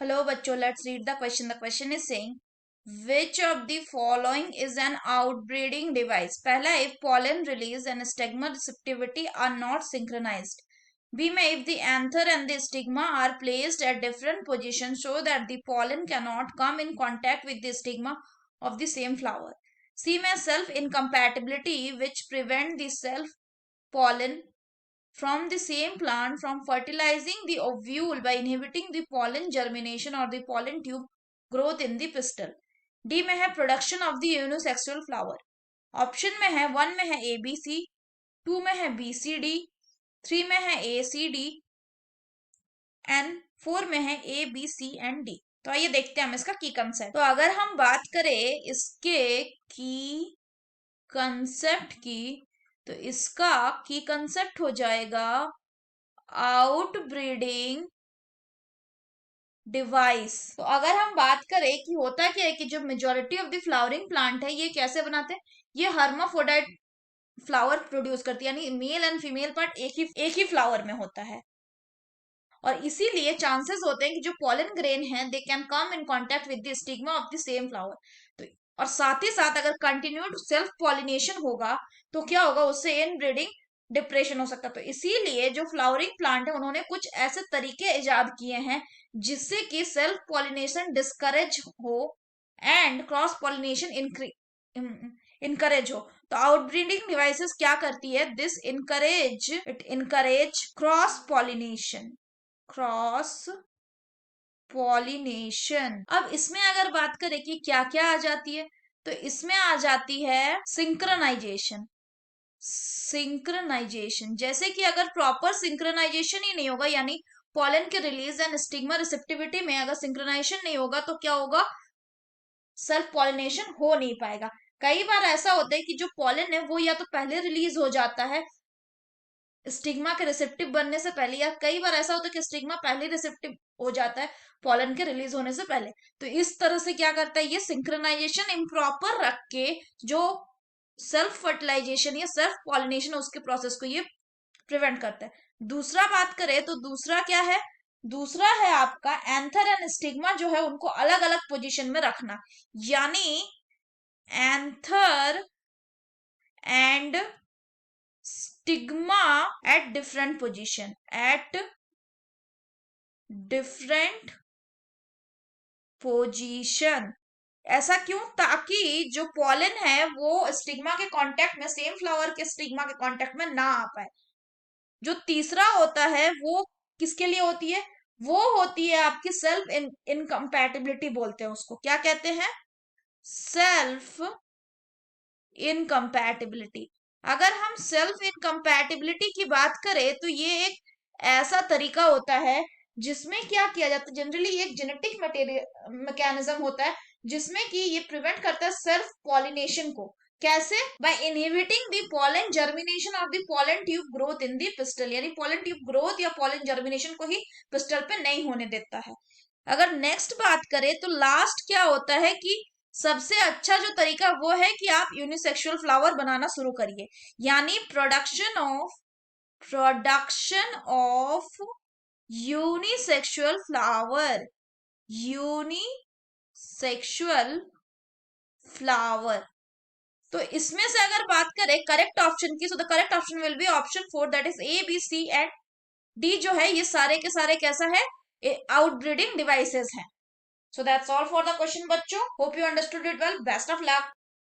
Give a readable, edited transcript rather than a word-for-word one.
Hello, bachcho. Let's read the question. The question is saying, which of the following is an outbreeding device? पहला, if pollen release and stigma receptivity are not synchronized. B में, if the anther and the stigma are placed at different positions so that the pollen cannot come in contact with the stigma of the same flower. C में, self incompatibility which prevent the self pollen from the same plant from fertilizing the ovule by inhibiting the pollen germination or the pollen tube growth in the pistil. D में है production of the unisexual flower. Option में है 1 में है A B सी, 2 में है B C D, 3 में है ए सी डी एंड 4 में है A B C and D. तो आइए देखते हैं हम इसका की कंसेप्ट. तो अगर हम बात करें इसके की कंसेप्ट की, तो इसका की कंसेप्ट हो जाएगा आउटब्रीडिंग डिवाइस. तो अगर हम बात करें कि होता क्या है कि जो majority of the flowering plant है ये कैसे बनाते हैं, ये हर्माफ्रोडाइट फ्लावर प्रोड्यूस करती है, यानी मेल एंड फीमेल पार्ट एक ही फ्लावर में होता है. और इसीलिए चांसेस होते हैं कि जो पॉलन ग्रेन है they can come in contact with the stigma of the same flower. तो और साथ ही साथ अगर कंटिन्यूड सेल्फ पॉलिनेशन होगा तो क्या होगा, उससे इनब्रीडिंग डिप्रेशन हो सकता है. तो इसीलिए जो फ्लावरिंग प्लांट है उन्होंने कुछ ऐसे तरीके इजाद किए हैं जिससे कि सेल्फ पॉलिनेशन डिस्करेज हो एंड क्रॉस पॉलिनेशन इनकरेज हो. तो आउटब्रीडिंग डिवाइसेस क्या करती है, दिस इनकरेज क्रॉस पॉलिनेशन. अब इसमें अगर बात करें कि क्या क्या आ जाती है, तो इसमें आ जाती है सिंक्रोनाइजेशन. जैसे कि अगर प्रॉपर सिंक्रोनाइजेशन ही नहीं होगा, यानी पॉलन के रिलीज एंड स्टिग्मा रिसेप्टिविटी में अगर सिंक्रोनाइजेशन नहीं होगा तो क्या होगा, सेल्फ पॉलिनेशन हो नहीं पाएगा. कई बार ऐसा होता है कि जो पॉलन है वो या तो पहले रिलीज हो जाता है स्टिग्मा के रिसेप्टिव बनने से पहले, या कई बार ऐसा होता है कि स्टिग्मा पहले रिसेप्टिव हो जाता है पॉलन के रिलीज होने से पहले. तो इस तरह से क्या करता है, ये सिंक्रोनाइजेशन इम्प्रॉपर रख के जो सेल्फ फर्टिलाइजेशन या सेल्फ पॉलिनेशन उसके प्रोसेस को ये प्रिवेंट करता है. दूसरा बात करें तो दूसरा क्या है, दूसरा है आपका एंथर एंड स्टिग्मा जो है उनको अलग अलग पोजीशन में रखना. यानी anther and stigma at different position, ऐसा क्यों, ताकि जो पॉलन है वो स्टिग्मा के कांटेक्ट में, सेम फ्लावर के स्टिग्मा के कांटेक्ट में ना आ पाए. जो तीसरा होता है वो किसके लिए होती है, वो होती है आपकी सेल्फ इनकम्पैटिबिलिटी बोलते हैं उसको. क्या कहते हैं, सेल्फ इनकम्पैटिबिलिटी. अगर हम सेल्फ इनकम्पैटिबिलिटी की बात करें तो ये एक ऐसा तरीका होता है जिसमें क्या किया जाता है, जनरली एक जेनेटिक मैकेनिज्म होता है जिसमें कि ये प्रिवेंट करता है सेल्फ पॉलिनेशन को. कैसे, by inhibiting the pollen germination of the pollen tube growth in the pistol, यानी पॉलन ट्यूब ग्रोथ या पॉलन जर्मिनेशन को ही पिस्टल पे नहीं होने देता है. अगर नेक्स्ट बात करें तो लास्ट क्या होता है कि सबसे अच्छा जो तरीका वो है कि आप यूनिसेक्सुअल फ्लावर बनाना शुरू करिए, यानी प्रोडक्शन ऑफ यूनिसेक्सुअल फ्लावर. तो इसमें से अगर बात करें करेक्ट ऑप्शन की, so the correct option will be option 4, that is A B C and D जो है ये सारे के सारे कैसा है, आउटब्रीडिंग डिवाइसेस हैं. So that's all for the question, बच्चों. Hope you understood it well. Best of luck.